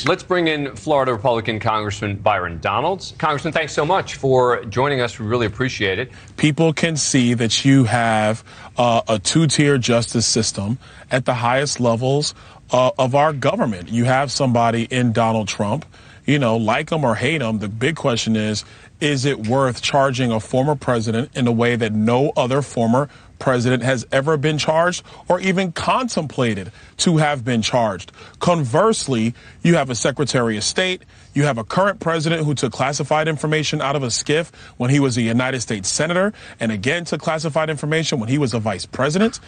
Let's bring in Florida Republican Congressman Byron Donalds. Congressman, thanks so much for joining us. We really appreciate it. People can see that you have a two-tier justice system at the highest levels of our government. You have somebody in Donald Trump, you know, like him or hate him. The big question is it worth charging a former president in a way that no other former president has ever been charged or even contemplated to have been charged? Conversely, you have a Secretary of State, you have a current president who took classified information out of a SCIF when he was a United States senator, and again took classified information when he was a vice president,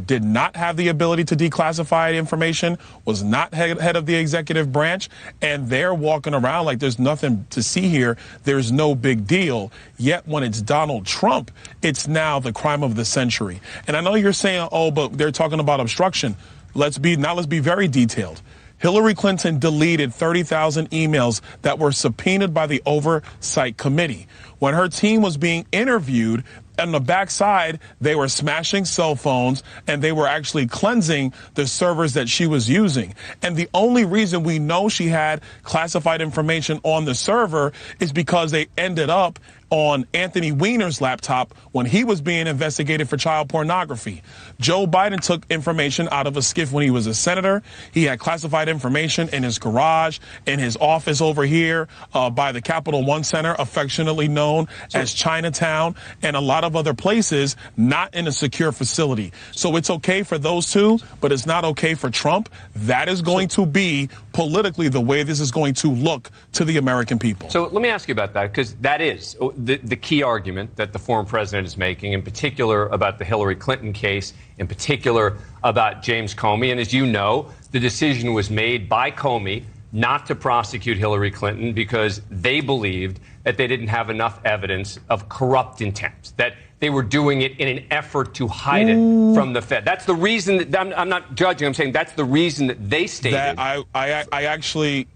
did not have the ability to declassify information, was not head of the executive branch, and they're walking around like there's nothing to see here, there's no big deal. Yet when it's Donald Trump, it's now the crime of the century. And I know you're saying, oh, but they're talking about obstruction. Let's be very detailed. Hillary Clinton deleted 30,000 emails that were subpoenaed by the Oversight Committee. When her team was being interviewed, on the backside, they were smashing cell phones and they were actually cleansing the servers that she was using. And the only reason we know she had classified information on the server is because they ended up on Anthony Weiner's laptop when he was being investigated for child pornography. Joe Biden took information out of a SCIF when he was a senator. He had classified information in his garage, in his office over here by the Capital One Center, affectionately known as Chinatown, and a lot of other places, not in a secure facility. So it's okay for those two, but it's not okay for Trump. That is going to be politically the way this is going to look to the American people. So let me ask you about that, because that is the key argument that the former president is making, in particular about the Hillary Clinton case, in particular about James Comey. And as you know, the decision was made by Comey not to prosecute Hillary Clinton because they believed that they didn't have enough evidence of corrupt intent, that they were doing it in an effort to hide it from the Fed. That's the reason that I'm not judging. I'm saying that's the reason that they stated. That I actually.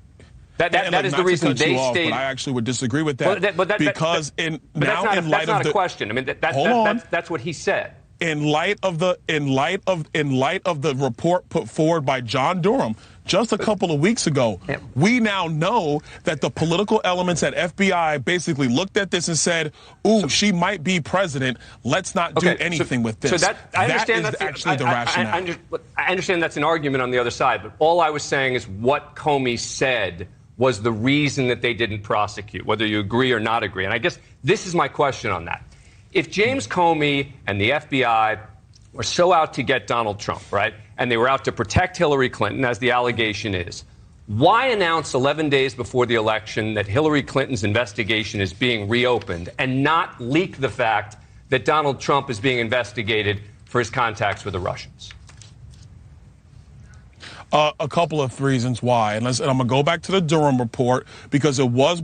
That is the reason they stated. But I actually would disagree with that, because that's not a question. I mean, that's what he said. In light of the report put forward by John Durham just a couple of weeks ago, we now know that the political elements at FBI basically looked at this and said, "Ooh, she might be president. Let's not do anything with this." So I understand that is actually the rationale. I understand that's an argument on the other side, but all I was saying is what Comey said was the reason that they didn't prosecute, whether you agree or not agree. And I guess this is my question on that. If James Comey and the FBI were so out to get Donald Trump, right, and they were out to protect Hillary Clinton, as the allegation is, why announce 11 days before the election that Hillary Clinton's investigation is being reopened and not leak the fact that Donald Trump is being investigated for his contacts with the Russians? A couple of reasons why. And I'm going to go back to the Durham report, because it was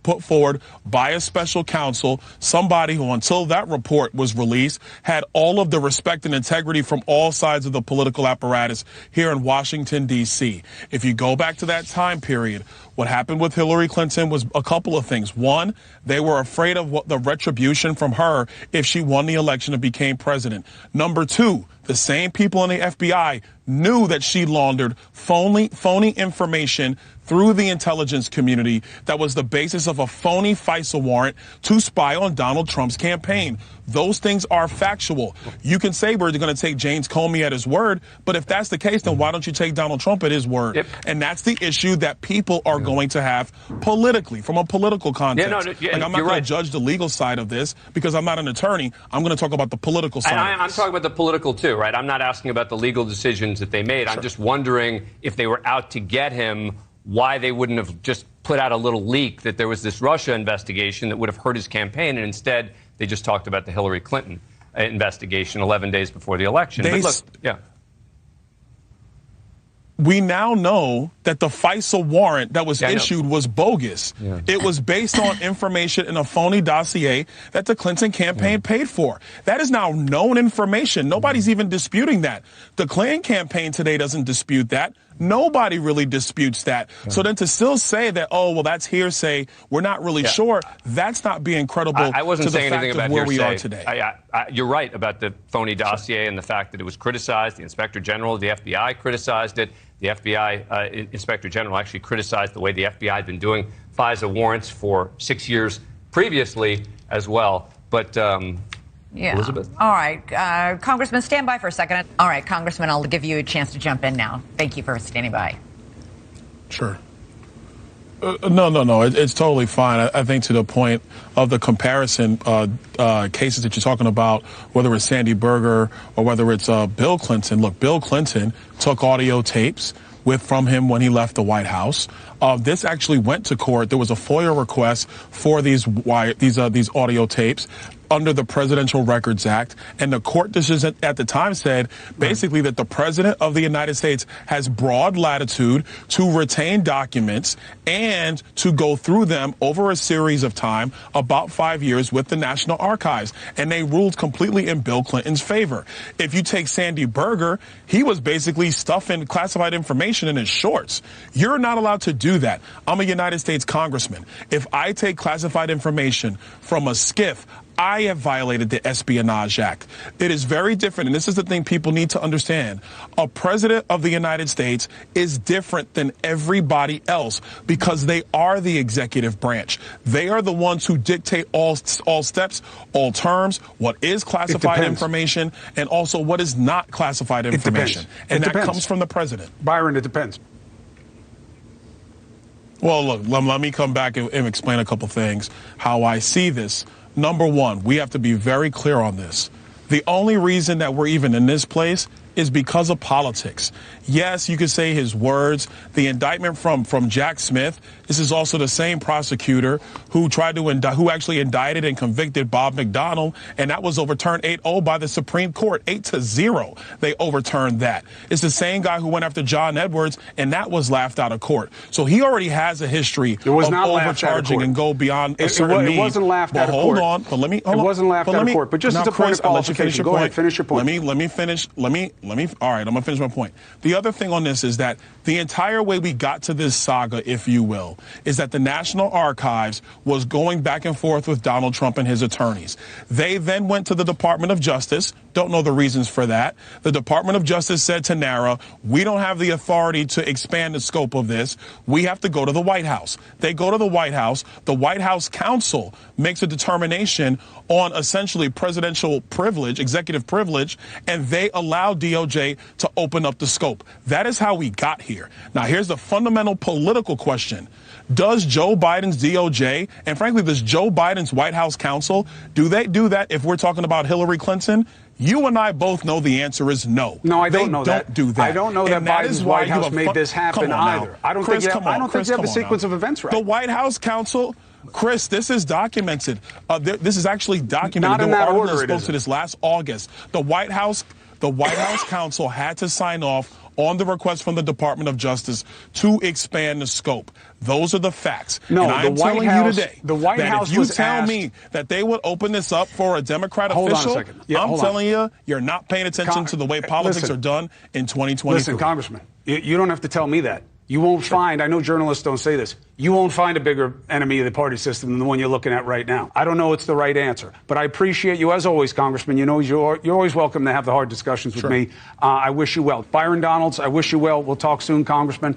put forward by a special counsel, somebody who, until that report was released, had all of the respect and integrity from all sides of the political apparatus here in Washington, D.C. If you go back to that time period, what happened with Hillary Clinton was a couple of things. One, they were afraid of the retribution from her if she won the election and became president. Number two, the same people in the FBI knew that she laundered phony information through the intelligence community that was the basis of a phony FISA warrant to spy on Donald Trump's campaign. Those things are factual. You can say we're going to take James Comey at his word, but if that's the case, then why don't you take Donald Trump at his word? Yep. And that's the issue that people are going to have politically, from a political context. I'm not going to judge the legal side of this because I'm not an attorney. I'm going to talk about the political side. And I'm talking about the political too, right? I'm not asking about the legal decisions that they made. Sure. I'm just wondering if they were out to get him, why they wouldn't have just put out a little leak that there was this Russia investigation that would have hurt his campaign, and instead they just talked about the Hillary Clinton investigation 11 days before the election. We now know that the FISA warrant that was issued was bogus. Yeah. It was based on information in a phony dossier that the Clinton campaign paid for. That is now known information. Nobody's even disputing that. The Clinton campaign today doesn't dispute that. Nobody really disputes that. Yeah. So then to still say that, oh, well, that's hearsay, we're not really sure, that's not being credible I wasn't to the saying fact anything of about where hearsay. we are today. You're right about the phony dossier and the fact that it was criticized. The Inspector General of the FBI criticized it. The FBI Inspector General actually criticized the way the FBI had been doing FISA warrants for 6 years previously as well. But yeah. Elizabeth? All right. Congressman, stand by for a second. All right, Congressman, I'll give you a chance to jump in now. Thank you for standing by. Sure. No. It's totally fine. I think to the point of the comparison cases that you're talking about, whether it's Sandy Berger or whether it's Bill Clinton. Look, Bill Clinton took audio tapes from him when he left the White House. This actually went to court. There was a FOIA request for these audio tapes under the Presidential Records Act, and the court decision at the time said basically that the President of the United States has broad latitude to retain documents and to go through them over a series of time, about 5 years, with the National Archives. And they ruled completely in Bill Clinton's favor. If you take Sandy Berger, he was basically stuffing classified information in his shorts. You're not allowed to do that. I'm a United States congressman. If I take classified information from a SCIF, I have violated the Espionage Act. It is very different, and this is the thing people need to understand. A president of the United States is different than everybody else because they are the executive branch. They are the ones who dictate all steps, all terms, what is classified information, and also what is not classified information. And that comes from the president. Byron, it depends. Well, look, let me come back and explain a couple things, how I see this. Number one, we have to be very clear on this. The only reason that we're even in this place is because of politics. Yes, you could say his words. The indictment from Jack Smith, this is also the same prosecutor who who actually indicted and convicted Bob McDonnell, and that was overturned 8-0 by the Supreme Court. 8-0, they overturned that. It's the same guy who went after John Edwards, and that was laughed out of court. So he already has a history of overcharging and go beyond a certain mean. It wasn't laughed out of court. Hold on, but let me. It wasn't laughed out of court. But just as a point of qualification, go ahead, finish your point. Let me finish. All right, I'm going to finish my point. The other thing on this is that the entire way we got to this saga, if you will, is that the National Archives was going back and forth with Donald Trump and his attorneys. They then went to the Department of Justice. Don't know the reasons for that. The Department of Justice said to NARA, we don't have the authority to expand the scope of this. We have to go to the White House. They go to the White House. The White House counsel makes a determination on essentially presidential privilege, executive privilege, and they allow DOJ to open up the scope. That is how we got here. Now, here's the fundamental political question. Does Joe Biden's DOJ, and frankly, does Joe Biden's White House counsel, do they do that if we're talking about Hillary Clinton? You and I both know the answer is no. No, I don't know that. They don't do that. I don't know that Biden's White House made this happen either. I don't think you have the sequence of events right. The White House counsel, Chris, this is documented. This is actually documented. Not in that order. Spoke to this last August. The White House counsel had to sign off on the request from the Department of Justice to expand the scope. Those are the facts. No, and I'm telling you today the White House if you tell me that they would open this up for a Democrat official, I'm telling you, you're not paying attention to the way politics are done in 2023. Listen, Congressman, you don't have to tell me that. You won't find, I know journalists don't say this, you won't find a bigger enemy of the party system than the one you're looking at right now. I don't know it's the right answer, but I appreciate you as always, Congressman. You know, you're always welcome to have the hard discussions with me. I wish you well. Byron Donalds, I wish you well. We'll talk soon, Congressman.